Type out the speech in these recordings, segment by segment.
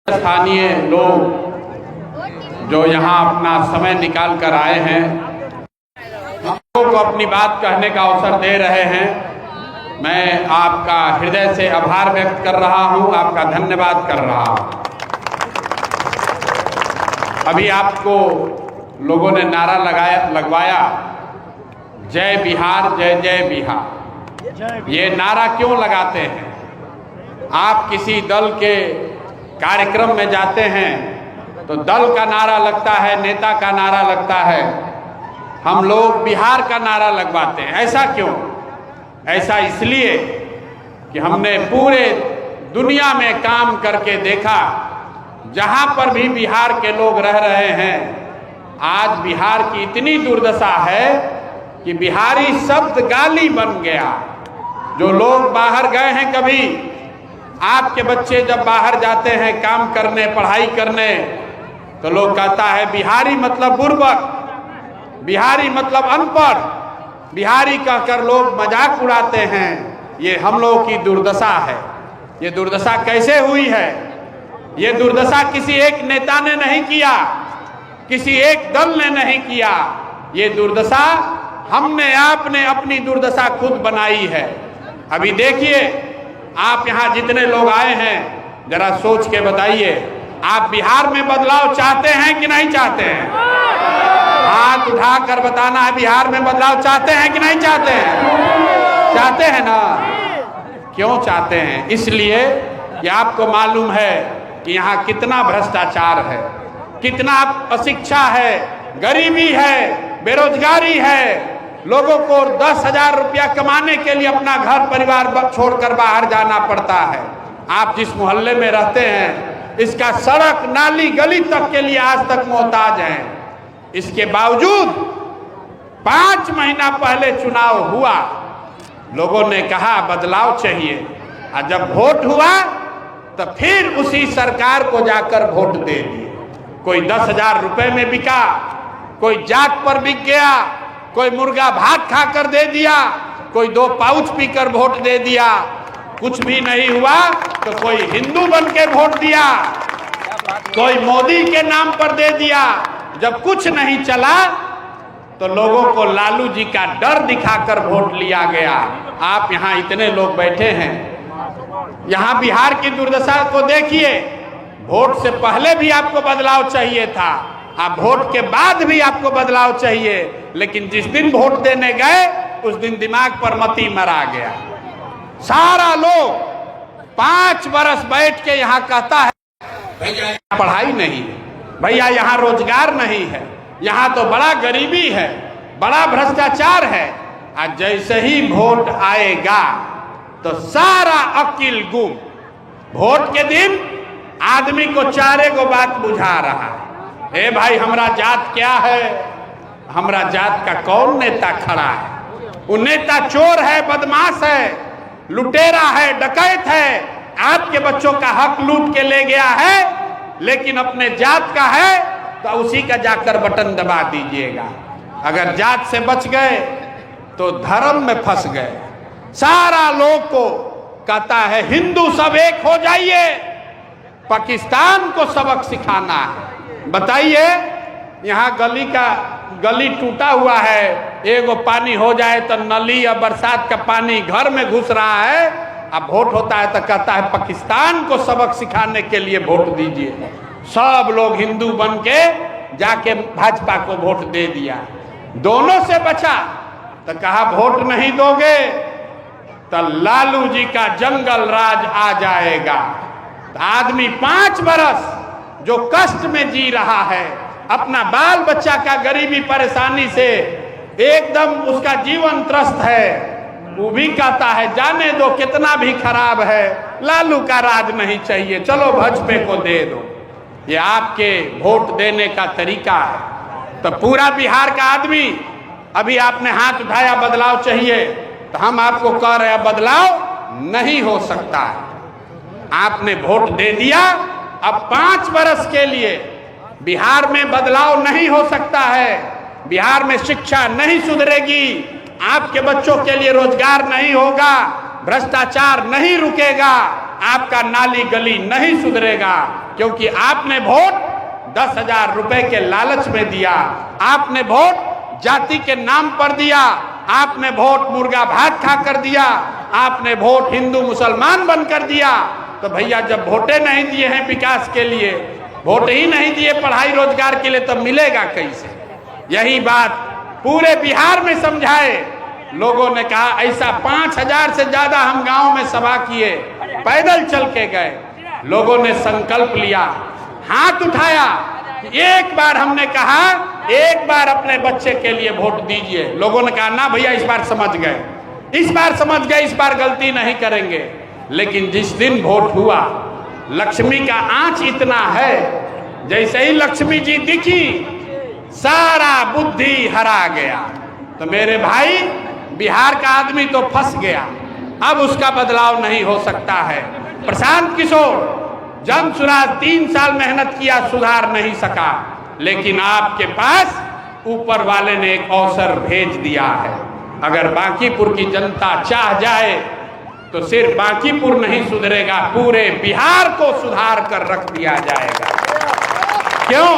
स्थानीय लोग जो यहाँ अपना समय निकाल कर आए हैं, हम लोगों को अपनी बात कहने का अवसर दे रहे हैं। मैं आपका हृदय से आभार व्यक्त कर रहा हूँ, आपका धन्यवाद कर रहा हूँ। अभी आपको लोगों ने नारा लगवाया, जय बिहार जय जय बिहार। ये नारा क्यों लगाते हैं? आप किसी दल के कार्यक्रम में जाते हैं तो दल का नारा लगता है, नेता का नारा लगता है, हम लोग बिहार का नारा लगवाते हैं। ऐसा क्यों? ऐसा इसलिए कि हमने पूरे दुनिया में काम करके देखा, जहां पर भी बिहार के लोग रह रहे हैं, आज बिहार की इतनी दुर्दशा है कि बिहारी शब्द गाली बन गया। जो लोग बाहर गए हैं, कभी आपके बच्चे जब बाहर जाते हैं काम करने, पढ़ाई करने, तो लोग कहता है बिहारी मतलब बुर्बक, बिहारी मतलब अनपढ़, बिहारी कहकर लोग मजाक उड़ाते हैं। ये हम लोगों की दुर्दशा है। ये दुर्दशा कैसे हुई है? ये दुर्दशा किसी एक नेता ने नहीं किया, किसी एक दल ने नहीं किया। ये दुर्दशा हमने, आपने अपनी दुर्दशा खुद बनाई है। अभी देखिए, आप यहाँ जितने लोग आए हैं, जरा सोच के बताइए, आप बिहार में बदलाव चाहते हैं कि नहीं चाहते हैं? हाथ उठाकर बताना है, बिहार में बदलाव चाहते हैं कि नहीं चाहते हैं? चाहते हैं ना? क्यों चाहते हैं? इसलिए कि आपको मालूम है कि यहाँ कितना भ्रष्टाचार है, कितना अशिक्षा है, गरीबी है, बेरोजगारी है। लोगों को 10,000 रुपया कमाने के लिए अपना घर परिवार छोड़कर बाहर जाना पड़ता है। आप जिस मोहल्ले में रहते हैं, इसका सड़क नाली गली तक के लिए आज तक मोहताज हैं। इसके बावजूद 5 महीना पहले चुनाव हुआ, लोगों ने कहा बदलाव चाहिए, और जब वोट हुआ तो फिर उसी सरकार को जाकर वोट दे दिए। कोई 10,000 रुपए में बिका, कोई जात पर बिक गया, कोई मुर्गा भात खाकर दे दिया, कोई 2 पाउच पीकर वोट दे दिया। कुछ भी नहीं हुआ तो कोई हिंदू बन के वोट दिया, कोई मोदी के नाम पर दे दिया। जब कुछ नहीं चला तो लोगों को लालू जी का डर दिखाकर वोट लिया गया। आप यहाँ इतने लोग बैठे हैं, यहाँ बिहार की दुर्दशा को देखिए। वोट से पहले भी आपको बदलाव चाहिए था, आप वोट के बाद भी आपको बदलाव चाहिए, लेकिन जिस दिन वोट देने गए उस दिन दिमाग पर मती मरा गया। सारा लोग 5 बरस बैठ के यहाँ कहता है भैया यहाँ पढ़ाई नहीं है, भैया यहाँ रोजगार नहीं है, यहाँ तो बड़ा गरीबी है, बड़ा भ्रष्टाचार है। आज जैसे ही वोट आएगा तो सारा अकिल गुम। वोट के दिन आदमी को 4 गो बात बुझा रहा है। ए भाई, हमरा जात क्या है? हमरा जात का कौन नेता खड़ा है? वो नेता चोर है, बदमाश है, लुटेरा है, डकैत है, आपके बच्चों का हक लूट के ले गया है, लेकिन अपने जात का है तो उसी का जाकर बटन दबा दीजिएगा। अगर जात से बच गए तो धर्म में फंस गए। सारा लोग को कहता है हिंदू सब एक हो जाइए, पाकिस्तान को सबक सिखाना है। बताइए, यहाँ गली टूटा हुआ है, एगो पानी हो जाए तो नली या बरसात का पानी घर में घुस रहा है। अब वोट होता है तो कहता है पाकिस्तान को सबक सिखाने के लिए वोट दीजिए। सब लोग हिंदू बन के जाके भाजपा को वोट दे दिया। दोनों से बचा तो कहा वोट नहीं दोगे तो लालू जी का जंगल राज आ जाएगा। तो आदमी 5 बरस जो कष्ट में जी रहा है, अपना बाल बच्चा का गरीबी परेशानी से एकदम उसका जीवन त्रस्त है, वो भी कहता है जाने दो, कितना भी खराब है, लालू का राज नहीं चाहिए, चलो भाजपा को दे दो। ये आपके वोट देने का तरीका है। तो पूरा बिहार का आदमी, अभी आपने हाथ उठाया बदलाव चाहिए, तो हम आपको कह रहे हैं बदलाव नहीं हो सकता है। आपने वोट दे दिया, अब 5 बरस के लिए बिहार में बदलाव नहीं हो सकता है। बिहार में शिक्षा नहीं सुधरेगी, आपके बच्चों के लिए रोजगार नहीं होगा, भ्रष्टाचार नहीं रुकेगा। आपका नाली गली नहीं सुधरेगा, क्योंकि आपने वोट 10,000 रुपए के लालच में दिया, आपने वोट जाति के नाम पर दिया, आपने वोट मुर्गा भात खा कर दिया, आपने वोट हिंदू मुसलमान बनकर दिया। तो भैया जब वोटे नहीं दिए हैं विकास के लिए, वोट ही नहीं दिए पढ़ाई रोजगार के लिए, तो मिलेगा कैसे? यही बात पूरे बिहार में समझाए। लोगों ने कहा ऐसा 5,000 से ज्यादा हम गांव में सभा किए, पैदल चल के गए। लोगों ने संकल्प लिया, हाथ उठाया, एक बार हमने कहा एक बार अपने बच्चे के लिए वोट दीजिए। लोगों ने कहा ना भैया इस बार समझ गए, इस बार समझ गए, इस बार गलती नहीं करेंगे। लेकिन जिस दिन वोट हुआ, लक्ष्मी का आंच इतना है, जैसे ही लक्ष्मी जी दिखी सारा बुद्धि हरा गया। तो मेरे भाई बिहार का आदमी तो फंस गया, अब उसका बदलाव नहीं हो सकता है। प्रशांत किशोर जन सुराज 3 साल मेहनत किया, सुधार नहीं सका, लेकिन आपके पास ऊपर वाले ने एक अवसर भेज दिया है। अगर बांकीपुर की जनता चाह जाए तो सिर्फ बांकीपुर नहीं सुधरेगा, पूरे बिहार को सुधार कर रख दिया जाएगा। क्यों?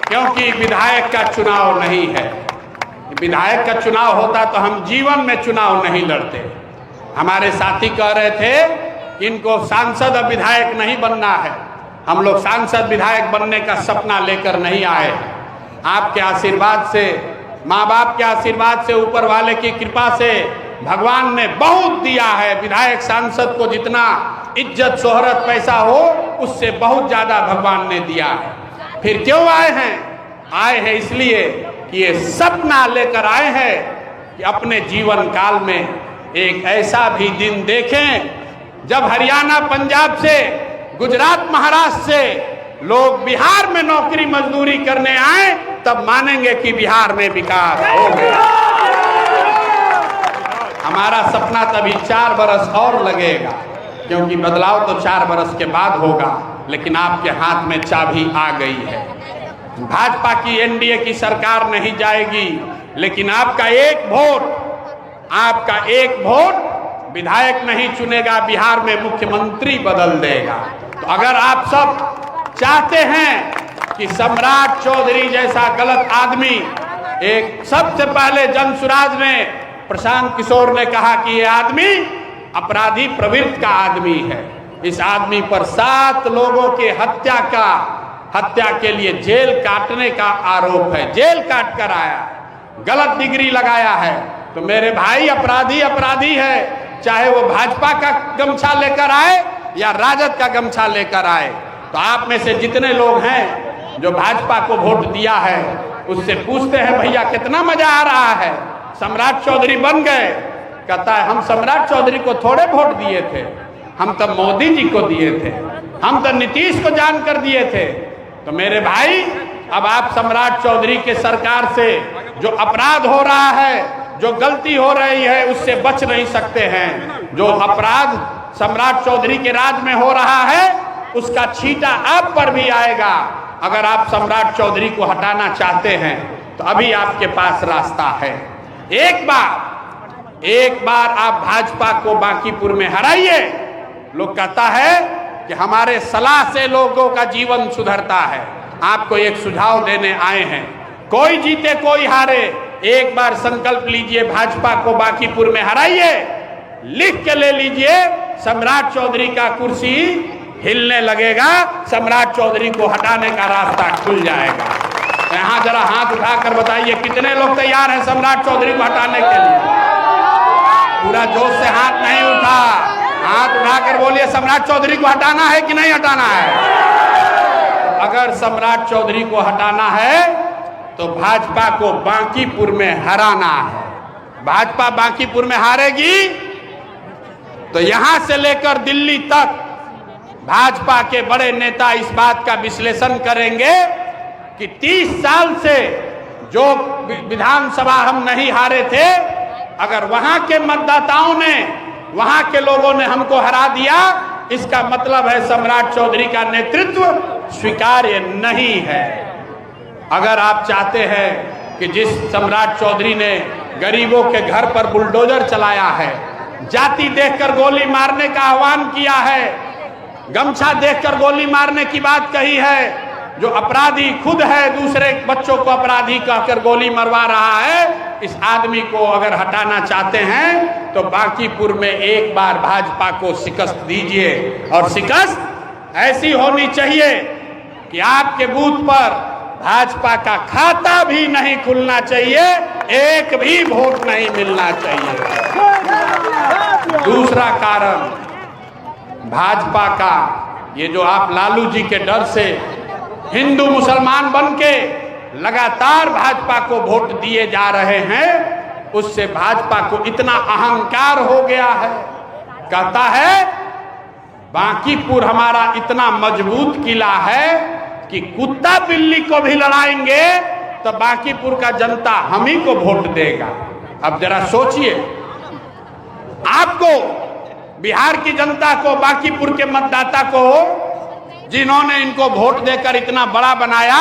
क्योंकि विधायक का चुनाव नहीं है। विधायक का चुनाव होता तो हम जीवन में चुनाव नहीं लड़ते। हमारे साथी कह रहे थे इनको सांसद और विधायक नहीं बनना है। हम लोग सांसद विधायक बनने का सपना लेकर नहीं आए। आपके आशीर्वाद से, माँ बाप के आशीर्वाद से, ऊपर वाले की कृपा से भगवान ने बहुत दिया है। विधायक सांसद को जितना इज्जत शोहरत पैसा हो, उससे बहुत ज्यादा भगवान ने दिया है। फिर क्यों आए हैं? आए हैं इसलिए कि ये सपना लेकर आए हैं कि अपने जीवन काल में एक ऐसा भी दिन देखें जब हरियाणा पंजाब से, गुजरात महाराष्ट्र से लोग बिहार में नौकरी मजदूरी करने आए, तब मानेंगे कि बिहार में विकास हो गया। हमारा सपना तभी 4 बरस और लगेगा, क्योंकि बदलाव तो 4 बरस के बाद होगा। लेकिन आपके हाथ में चाबी आ गई है। भाजपा की एनडीए की सरकार नहीं जाएगी, लेकिन आपका एक वोट विधायक नहीं चुनेगा, बिहार में मुख्यमंत्री बदल देगा। तो अगर आप सब चाहते हैं कि सम्राट चौधरी जैसा गलत आदमी, एक सबसे पहले जनसुराज में प्रशांत किशोर ने कहा कि ये आदमी अपराधी प्रवृत्ति का आदमी है। इस आदमी पर 7 लोगों के हत्या के लिए जेल काटने का आरोप है। जेल काट कर आया, गलत डिग्री लगाया है। तो मेरे भाई अपराधी है, चाहे वो भाजपा का गमछा लेकर आए या राजद का गमछा लेकर आए। तो आप में से जितने लोग हैं जो भाजपा को वोट दिया है, उससे पूछते हैं भैया कितना मजा आ रहा है, सम्राट चौधरी बन गए। कहता है हम सम्राट चौधरी को थोड़े वोट दिए थे, हम तो मोदी जी को दिए थे, हम तो नीतीश को जानकर दिए थे। तो मेरे भाई अब आप सम्राट चौधरी के सरकार से जो अपराध हो रहा है, जो गलती हो रही है, उससे बच नहीं सकते हैं। जो अपराध सम्राट चौधरी के राज में हो रहा है, उसका छींटा आप पर भी आएगा। अगर आप सम्राट चौधरी को हटाना चाहते हैं तो अभी आपके पास रास्ता है। एक बार आप भाजपा को बांकीपुर में हराइए। लोग कहता है कि हमारे सलाह से लोगों का जीवन सुधरता है। आपको एक सुझाव देने आए हैं, कोई जीते कोई हारे, एक बार संकल्प लीजिए, भाजपा को बांकीपुर में हराइए। लिख के ले लीजिए, सम्राट चौधरी का कुर्सी हिलने लगेगा, सम्राट चौधरी को हटाने का रास्ता खुल जाएगा। यहाँ जरा हाथ उठाकर बताइए कितने लोग तैयार हैं सम्राट चौधरी को हटाने के लिए? पूरा जोश से हाथ नहीं उठा, हाथ उठाकर बोलिए सम्राट चौधरी को हटाना है कि नहीं हटाना है? अगर सम्राट चौधरी को हटाना है तो भाजपा को बांकीपुर में हराना है। भाजपा बांकीपुर में हारेगी तो यहां से लेकर दिल्ली तक भाजपा के बड़े नेता इस बात का विश्लेषण करेंगे कि 30 साल से जो विधानसभा हम नहीं हारे थे, अगर वहां के मतदाताओं ने, वहां के लोगों ने हमको हरा दिया, इसका मतलब है सम्राट चौधरी का नेतृत्व स्वीकार्य नहीं है। अगर आप चाहते हैं कि जिस सम्राट चौधरी ने गरीबों के घर पर बुलडोजर चलाया है, जाति देखकर गोली मारने का आह्वान किया है, गमछा देखकर गोली मारने की बात कही है। जो अपराधी खुद है दूसरे बच्चों को अपराधी कहकर गोली मरवा रहा है, इस आदमी को अगर हटाना चाहते हैं तो बांकीपुर में एक बार भाजपा को शिकस्त दीजिए। और शिकस्त ऐसी होनी चाहिए कि आपके बूथ पर भाजपा का खाता भी नहीं खुलना चाहिए, एक भी वोट नहीं मिलना चाहिए। दूसरा कारण भाजपा का ये जो आप लालू जी के डर से हिंदू मुसलमान बन के लगातार भाजपा को वोट दिए जा रहे हैं, उससे भाजपा को इतना अहंकार हो गया है। कहता है बांकीपुर हमारा इतना मजबूत किला है कि कुत्ता बिल्ली को भी लड़ाएंगे तो बांकीपुर का जनता हम ही को वोट देगा। अब जरा सोचिए, आपको बिहार की जनता को, बांकीपुर के मतदाता को, जिन्होंने इनको वोट देकर इतना बड़ा बनाया,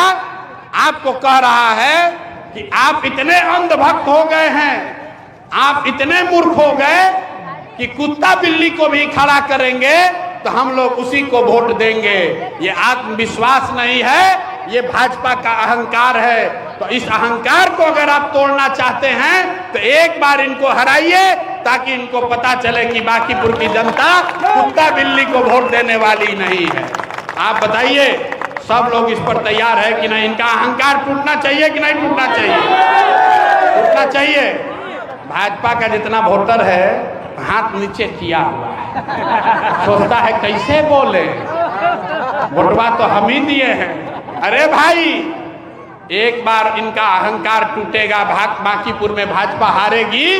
आपको कह रहा है कि आप इतने अंधभक्त हो गए हैं, आप इतने मूर्ख हो गए कि कुत्ता बिल्ली को भी खड़ा करेंगे तो हम लोग उसी को वोट देंगे। ये आत्मविश्वास नहीं है, ये भाजपा का अहंकार है। तो इस अहंकार को अगर आप तोड़ना चाहते हैं तो एक बार इनको हराइए, ताकि इनको पता चले कि बांकीपुर की जनता कुत्ता बिल्ली को वोट देने वाली नहीं है। आप बताइए, सब लोग इस पर तैयार है कि नहीं? इनका अहंकार टूटना चाहिए कि नहीं टूटना चाहिए? टूटना चाहिए। भाजपा का जितना वोटर है हाथ नीचे किया हुआ है, सोचता है कैसे बोले, वोटवा तो हम ही दिए हैं। अरे भाई, एक बार इनका अहंकार टूटेगा, बांकीपुर में भाजपा हारेगी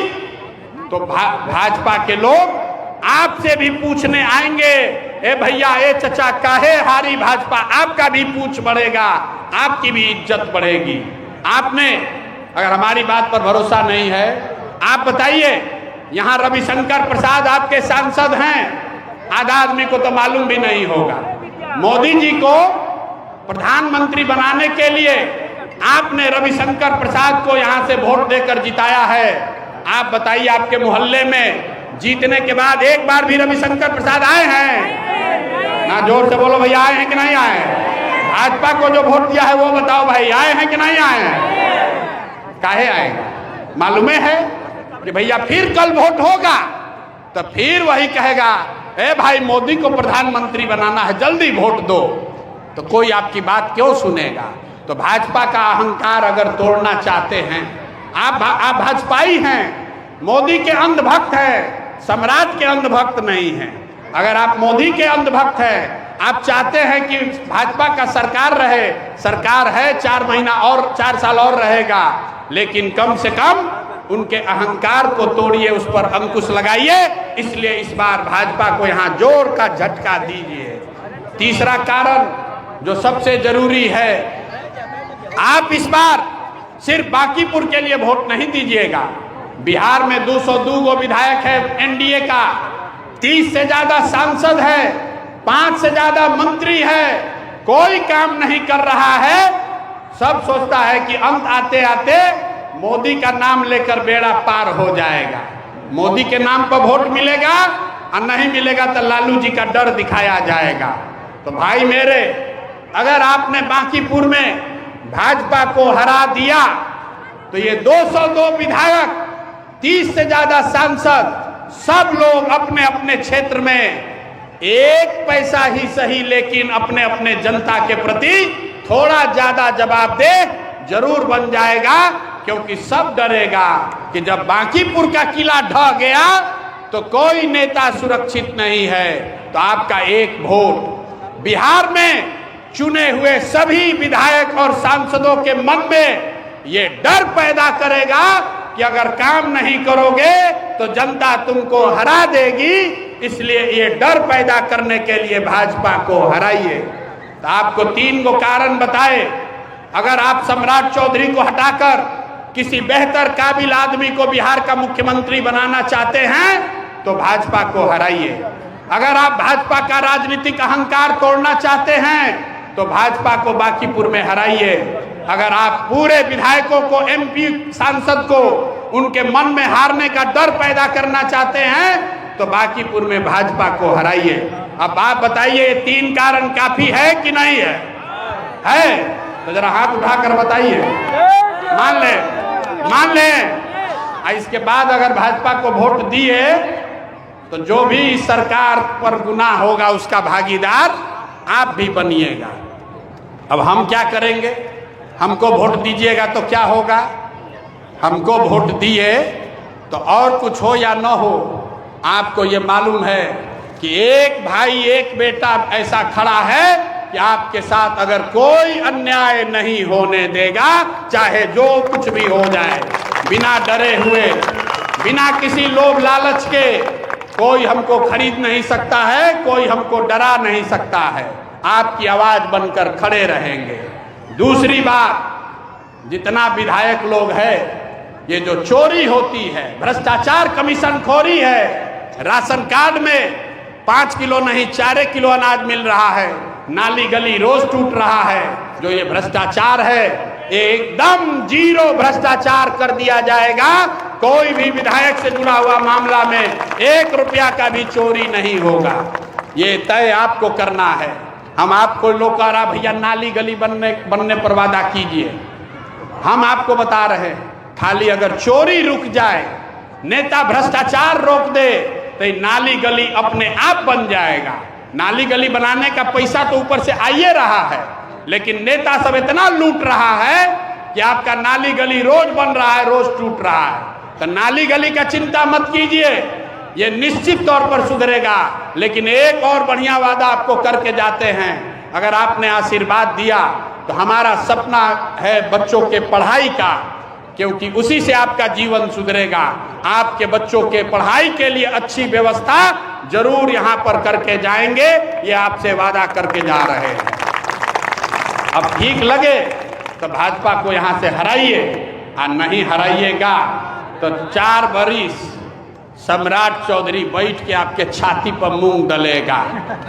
तो भाजपा के लोग आपसे भी पूछने आएंगे, ए भैया, ए चचा, काहे हारी भाजपा? आपका भी पूछ बढ़ेगा, आपकी भी इज्जत बढ़ेगी। आपने अगर हमारी बात पर भरोसा नहीं है, आप बताइए, यहाँ रविशंकर प्रसाद आपके सांसद हैं, आधा आदमी को तो मालूम भी नहीं होगा। मोदी जी को प्रधानमंत्री बनाने के लिए आपने रविशंकर प्रसाद को यहाँ से वोट देकर जिताया है। आप बताइए, आपके मोहल्ले में जीतने के बाद एक बार भी रविशंकर प्रसाद आए हैं? ना, जोर से बोलो भैया, आए हैं कि नहीं आए हैं? भाजपा को जो वोट दिया है वो बताओ भाई, आए हैं कि नहीं आए हैं? काहे आएगा? मालूम है कि भैया फिर कल वोट होगा तो फिर वही कहेगा, ए भाई, मोदी को प्रधानमंत्री बनाना है, जल्दी वोट दो। तो कोई आपकी बात क्यों सुनेगा? तो भाजपा का अहंकार अगर तोड़ना चाहते हैं, आप भाजपाई हैं, मोदी के अंधभक्त हैं, सम्राट के अंधभक्त नहीं हैं। अगर आप मोदी के अंधभक्त हैं, आप चाहते हैं कि भाजपा का सरकार रहे, सरकार है 4 महीना और 4 साल और रहेगा, लेकिन कम से कम उनके अहंकार को तोड़िए, उस पर अंकुश लगाइए। इसलिए इस बार भाजपा को यहाँ जोर का झटका दीजिए। तीसरा कारण जो सबसे जरूरी है, आप इस बार सिर्फ बांकीपुर के लिए वोट नहीं दीजिएगा। बिहार में 202 विधायक है एनडीए का, 30 से ज्यादा सांसद है, 5 से ज्यादा मंत्री है, कोई काम नहीं कर रहा है। सब सोचता है कि अंत आते आते मोदी का नाम लेकर बेड़ा पार हो जाएगा, मोदी के नाम पर वोट मिलेगा, और नहीं मिलेगा तो लालू जी का डर दिखाया जाएगा। तो भाई मेरे, अगर आपने बांकीपुर में भाजपा को हरा दिया तो ये 202 विधायक, 30 से ज्यादा सांसद, सब लोग अपने अपने क्षेत्र में एक पैसा ही सही लेकिन अपने अपने जनता के प्रति थोड़ा ज्यादा जवाबदेह जरूर बन जाएगा। क्योंकि सब डरेगा कि जब बांकीपुर का किला ढह गया तो कोई नेता सुरक्षित नहीं है। तो आपका एक वोट बिहार में चुने हुए सभी विधायक और सांसदों के मन में ये डर पैदा करेगा कि अगर काम नहीं करोगे तो जनता तुमको हरा देगी। इसलिए ये डर पैदा करने के लिए भाजपा को हराइए। तो आपको 3 गो कारण बताए। अगर आप सम्राट चौधरी को हटाकर किसी बेहतर काबिल आदमी को बिहार का मुख्यमंत्री बनाना चाहते हैं तो भाजपा को हराइए। अगर आप भाजपा का राजनीतिक अहंकार तोड़ना चाहते हैं तो भाजपा को बांकीपुर में हराइए। अगर आप पूरे विधायकों को, एमपी सांसद को उनके मन में हारने का डर पैदा करना चाहते हैं तो बांकीपुर में भाजपा को हराइए। अब आप बताइए, 3 कारण काफी है कि नहीं है? है तो जरा हाथ उठाकर बताइए। मान ले। इसके बाद अगर भाजपा को वोट दिए तो जो भी इस सरकार पर गुनाह होगा उसका भागीदार आप भी बनिएगा। अब हम क्या करेंगे? हमको वोट दीजिएगा तो क्या होगा? हमको वोट दिए तो और कुछ हो या न हो, आपको ये मालूम है कि एक भाई एक बेटा ऐसा खड़ा है कि आपके साथ अगर कोई अन्याय नहीं होने देगा, चाहे जो कुछ भी हो जाए, बिना डरे हुए, बिना किसी लोभ लालच के। कोई हमको खरीद नहीं सकता है, कोई हमको डरा नहीं सकता है। आपकी आवाज बनकर खड़े रहेंगे। दूसरी बात, जितना विधायक लोग है, ये जो चोरी होती है, भ्रष्टाचार, कमीशन खोरी है, राशन कार्ड में 5 किलो नहीं 4 किलो अनाज मिल रहा है, नाली गली रोज टूट रहा है। जो ये भ्रष्टाचार है, एकदम जीरो भ्रष्टाचार कर दिया जाएगा। कोई भी विधायक से जुड़ा हुआ मामला में 1 रुपया का भी चोरी नहीं होगा। ये तय आपको करना है। हम आपको लोग कह रहा भैया नाली गली बनने पर वादा कीजिए। हम आपको बता रहे हैं, खाली अगर चोरी रुक जाए, नेता भ्रष्टाचार रोक दे तो नाली गली अपने आप बन जाएगा। नाली गली बनाने का पैसा तो ऊपर से आइए रहा है, लेकिन नेता सब इतना लूट रहा है कि आपका नाली गली रोज बन रहा है, रोज टूट रहा है। तो नाली गली का चिंता मत कीजिए, ये निश्चित तौर पर सुधरेगा। लेकिन एक और बढ़िया वादा आपको करके जाते हैं, अगर आपने आशीर्वाद दिया तो हमारा सपना है बच्चों के पढ़ाई का, क्योंकि उसी से आपका जीवन सुधरेगा। आपके बच्चों के पढ़ाई के लिए अच्छी व्यवस्था जरूर यहाँ पर करके जाएंगे, ये आपसे वादा करके जा रहे हैं। अब ठीक लगे तो भाजपा को यहाँ से हराइए, और नहीं हराइएगा तो 4 बरिस सम्राट चौधरी बैठ के आपके छाती पर मूंग डलेगा।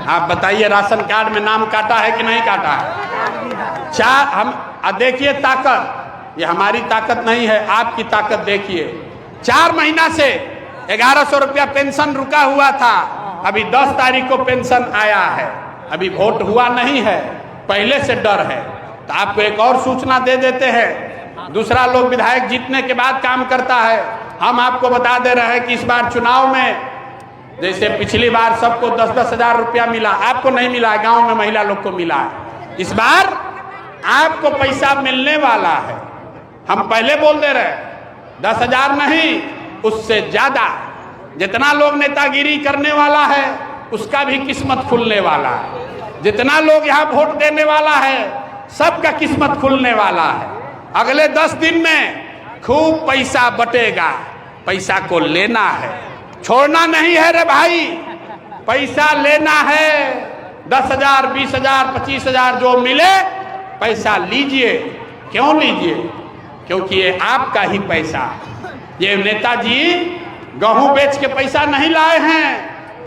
आप बताइए, राशन कार्ड में नाम काटा है कि नहीं काटा है? हम देखिए ताकत, ये हमारी ताकत नहीं है, आपकी ताकत देखिए। 4 महीना से 1100 रुपया पेंशन रुका हुआ था, अभी 10 तारीख को पेंशन आया है। अभी वोट हुआ नहीं है, पहले से डर है। तो आपको एक और सूचना दे देते हैं, दूसरा लोग विधायक जीतने के बाद काम करता है। हम आपको बता दे रहे हैं कि इस बार चुनाव में, जैसे पिछली बार सबको 10-10 हजार रुपया मिला, आपको नहीं मिला है, गाँव में महिला लोग को मिला है। इस बार आपको पैसा मिलने वाला है। हम पहले बोल दे रहे, 10 हजार नहीं, उससे ज्यादा। जितना लोग नेतागिरी करने वाला है उसका भी किस्मत खुलने वाला है। जितना लोग यहाँ वोट देने वाला है सबका किस्मत खुलने वाला है। अगले 10 दिन में खूब पैसा बटेगा। पैसा को लेना है, छोड़ना नहीं है रे भाई, पैसा लेना है। 10 हजार, 20 हजार, 25 हजार जो मिले पैसा लीजिए। क्यों लीजिए? क्योंकि ये आपका ही पैसा। ये नेताजी गेहूं बेच के पैसा नहीं लाए हैं,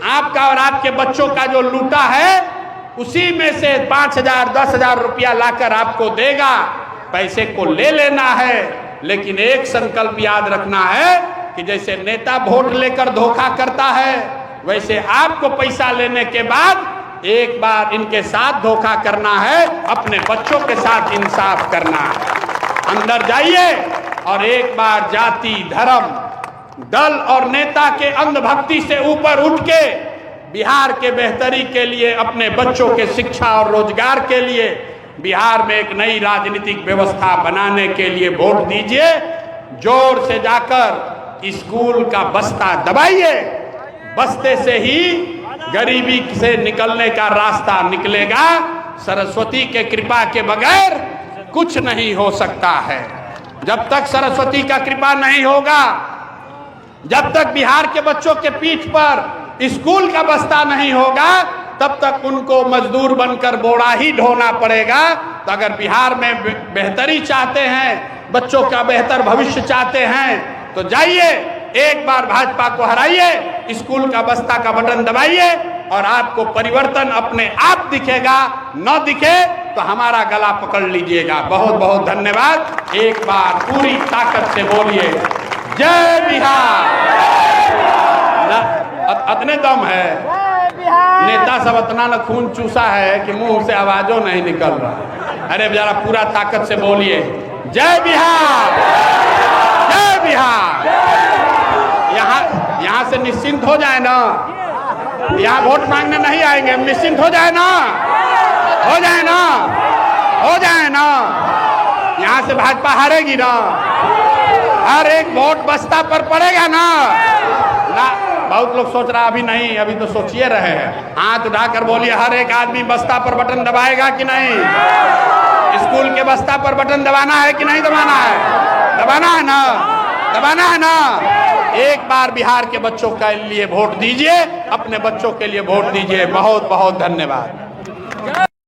आपका और आपके बच्चों का जो लूटा है उसी में से 5 हजार, 10 हजार रुपया लाकर आपको देगा। पैसे को ले लेना है, लेकिन एक संकल्प याद रखना है कि जैसे नेता वोट लेकर धोखा करता है, वैसे आपको पैसा लेने के बाद एक बार इनके साथ धोखा करना है, अपने बच्चों के साथ इंसाफ करना है। अंदर जाइए और एक बार जाति, धर्म, दल और नेता के अंधभक्ति से ऊपर उठ के बिहार के बेहतरी के लिए, अपने बच्चों के शिक्षा और रोजगार के लिए, बिहार में एक नई राजनीतिक व्यवस्था बनाने के लिए वोट दीजिए। जोर से जाकर स्कूल का बस्ता दबाइए। बस्ते से ही गरीबी से निकलने का रास्ता निकलेगा। सरस्वती के कृपा के बगैर कुछ नहीं हो सकता है। जब तक सरस्वती का कृपा नहीं होगा, जब तक बिहार के बच्चों के पीठ पर स्कूल का बस्ता नहीं होगा, तब तक उनको मजदूर बनकर बोरा ही ढोना पड़ेगा। तो अगर बिहार में बेहतरी चाहते हैं, बच्चों का बेहतर भविष्य चाहते हैं, तो जाइए एक बार भाजपा को हराइए, स्कूल का बस्ता का बटन दबाइए और आपको परिवर्तन अपने आप दिखेगा, न दिखे तो हमारा गला पकड़ लीजिएगा। बहुत बहुत धन्यवाद। एक बार पूरी ताकत से बोलिए जय बिहार। अतने दम है, नेता सब इतना न खून चूसा है कि मुंह से आवाजों नहीं निकल रहा। अरे जरा पूरा ताकत से बोलिए जय बिहार, जय बिहार। यहाँ से निश्चिंत हो जाए ना, यहाँ वोट मांगने नहीं आएंगे, निश्चिंत हो जाए ना, हो जाए ना, हो जाए ना। यहाँ से भाजपा हारेगी ना, हर एक वोट बस्ता पर पड़ेगा ना। बहुत लोग सोच रहा अभी नहीं, अभी तो सोचिए रहे हैं। हाथ उठाकर बोलिए हर एक आदमी बस्ता पर बटन दबाएगा कि नहीं? स्कूल के बस्ता पर बटन दबाना है कि नहीं दबाना है? दबाना है ना, दबाना है ना। एक बार बिहार के बच्चों के लिए वोट दीजिए, अपने बच्चों के लिए वोट दीजिए। बहुत बहुत धन्यवाद।